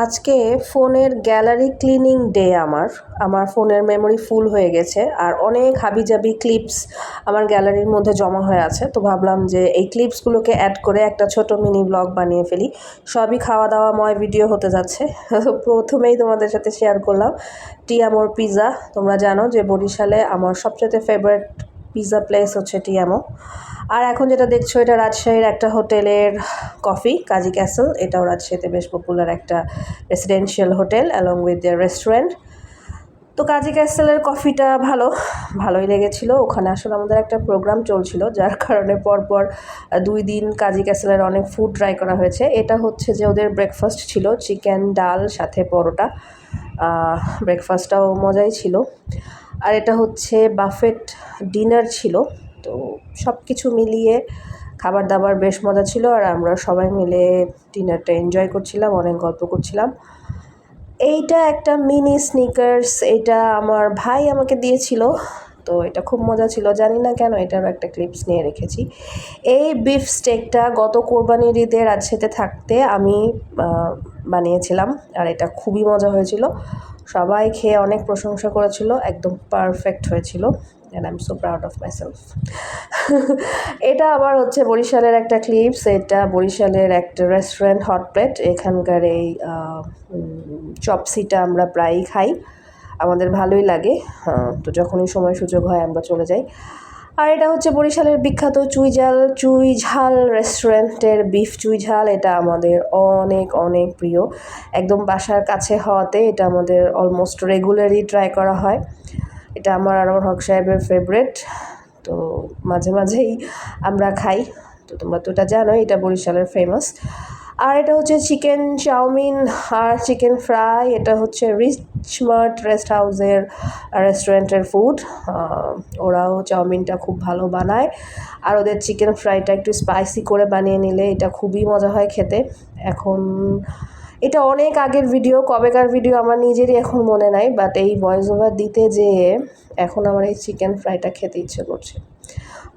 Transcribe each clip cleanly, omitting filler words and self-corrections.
আজকে ফোনের gallery cleaning day আমার ফোনের মেমোরি ফুল হয়ে গেছে আর অনেক হাবিজাবি ক্লিপস আমার গ্যালারির মধ্যে জমা হয়ে আছে। তো ভাবলাম যে এই ক্লিপসগুলোকে অ্যাড করে একটা ছোট মিনি ব্লগ বানিয়ে ফেলি। সবই খাওয়া দাওয়াময় ভিডিও হতে যাচ্ছে। প্রথমেই তোমাদের সাথে শেয়ার করলাম টিয়ামোর পিৎজা। তোমরা জানো যে বরিশালে আমার সবচেয়ে ফেভারিট পিৎজা প্লেস হচ্ছে টিয়ামো। আর এখন যেটা দেখছো এটা রাজশাহীর একটা হোটেলের কফি, কাজী ক্যাসেল। এটাও রাজশাহীতে বেশ পপুলার একটা residential hotel along with their restaurant. তো কাজী ক্যাসেলের কফিটা ভালোই লেগেছিলো। ওখানে আসলে আমাদের একটা প্রোগ্রাম চলছিল, যার কারণে পরপর 2 দিন কাজী ক্যাসেলের অনেক ফুড ট্রাই করা হয়েছে। এটা হচ্ছে যে ওদের ব্রেকফাস্ট ছিল, চিকেন ডাল সাথে পরোটা। ব্রেকফাস্টটাও মজাই ছিল। আর এটা হচ্ছে বাফেট ডিনার ছিল। তো সব কিছু মিলিয়ে খাবার দাবার বেশ মজা ছিল। আর আমরা সবাই মিলে ডিনারটা এনজয় করছিলাম, অনেক গল্প করছিলাম। এইটা একটা মিনি স্নিকার্স, এটা আমার ভাই আমাকে দিয়েছিল। তো এটা খুব মজা ছিল, জানি না কেন এটারও একটা ক্লিপস নিয়ে রেখেছি। এই বিফ স্টেকটা গত কোরবানির ঈদে রাজশাহীতে থাকতে আমি বানিয়েছিলাম, আর এটা খুবই মজা হয়েছিল। সবাই খেয়ে অনেক প্রশংসা করেছিল, একদম পারফেক্ট হয়েছিল। And I am so proud of myself. এটা আবার হচ্ছে বরিশালের একটা ক্লিপস। এটা বরিশালের একটা রেস্টুরেন্ট হট প্লেট। এখানকার এই চপসিটা আমরা প্রায়ই খাই, আমাদের ভালোই লাগে। তো যখনই সময় সুযোগ হয় আমরা চলে যাই। আর এটা হচ্ছে বরিশালের বিখ্যাত চুই ঝাল রেস্টুরেন্টের বিফ চুই ঝাল। এটা আমাদের অনেক অনেক প্রিয়, একদম বাসার কাছে হওয়াতে এটা আমাদের অলমোস্ট রেগুলারই ট্রাই করা হয়। এটা আমার আর আমার হক সাহেবের ফেভারেট। তো মাঝে মাঝেই আমরা খাই। তো তোমরা তো এটা জানোই, এটা বরিশালের ফেমাস। আর এটা হচ্ছে চিকেন চাউমিন আর চিকেন ফ্রাই। এটা হচ্ছে রিচমার্ট রেস্ট হাউসের রেস্টুরেন্টের ফুড। ওরাও চাউমিনটা খুব ভালো বানায়, আর ওদের চিকেন ফ্রাইটা একটু স্পাইসি করে বানিয়ে নিলে এটা খুবই মজা হয় খেতে। এখন এটা অনেক আগের ভিডিও, কবেকার ভিডিও আমার নিজেরই এখন মনে নাই, বাট এই ভয়েস ওভার দিতে যেয়ে এখন আমার এই চিকেন ফ্রাইটা খেতে ইচ্ছে করছে।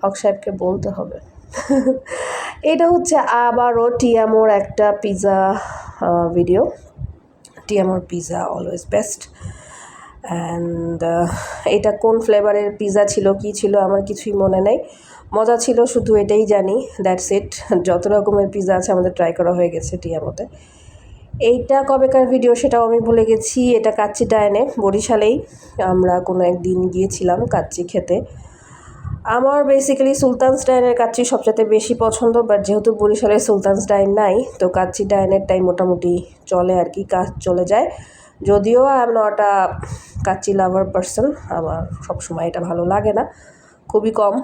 হক সাহেবকে বলতে হবে। এটা হচ্ছে আবারও টিয়ামোর একটা পিৎজা ভিডিও। টিয়ামোর পিৎজা অলওয়েজ বেস্ট। অ্যান্ড এটা কোন ফ্লেভারের পিৎজা ছিল, কী ছিল, আমার কিছুই মনে নেই। মজা ছিল শুধু এটাই জানি, দ্যাটস ইট। যত রকমের পিৎজা আছে আমাদের ট্রাই করা হয়ে গেছে টিয়ামোতে। এইটা কবেকার ভিডিও সেটাও আমি ভুলে গেছি। এটা কাচ্চি ডাইনে, বরিশালেই আমরা কোনো একদিন গিয়েছিলাম কাচ্চি খেতে। আমার বেসিক্যালি সুলতানস ডাইনের কাচ্চি সবচেয়ে বেশি পছন্দ, বাট যেহেতু বরিশালে সুলতানস ডাইন নাই, তো কাচ্চি ডাইনেরটাই মোটামুটি চলে আর কি, কাজ চলে যায়। যদিও I am not a kacchi lover person, আমার সবসময় এটা ভালো লাগে না, খুবই কম।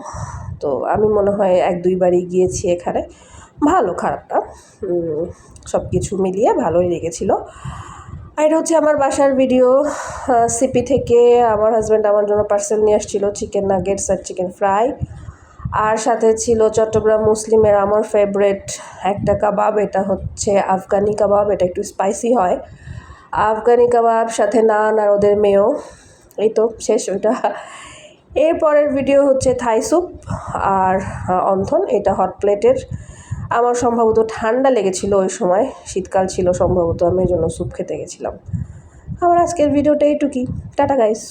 তো আমি মনে হয় 1-2 বারই গিয়েছি এখানে। ভালো, খারাপ না, সব কিছু মিলিয়ে ভালোই লেগেছিলো। আর এটা হচ্ছে আমার বাসার ভিডিও। সিপি থেকে আমার হাজব্যান্ড আমার জন্য পার্সেল নিয়ে আসছিলো চিকেন নাগেটস আর চিকেন ফ্রাই। আর সাথে ছিল চট্টগ্রাম মুসলিমের আমার ফেভারেট একটা কাবাব, এটা হচ্ছে আফগানি কাবাব। এটা একটু স্পাইসি হয়। আফগানি কাবাব সাথে নান আর ওদের মেয়েও। এই তো শেষ ওইটা। এরপরের ভিডিও হচ্ছে থাই স্যুপ আর অন্থন। এটা হট প্লেটের। আমার সম্ভবত ঠান্ডা লেগেছিল ওই সময়, শীতকাল ছিল সম্ভবত, আমি এই জন্য স্যুপ খেতে গেছিলাম। আমার আজকের ভিডিওটা এইটুকুই। Tata guys.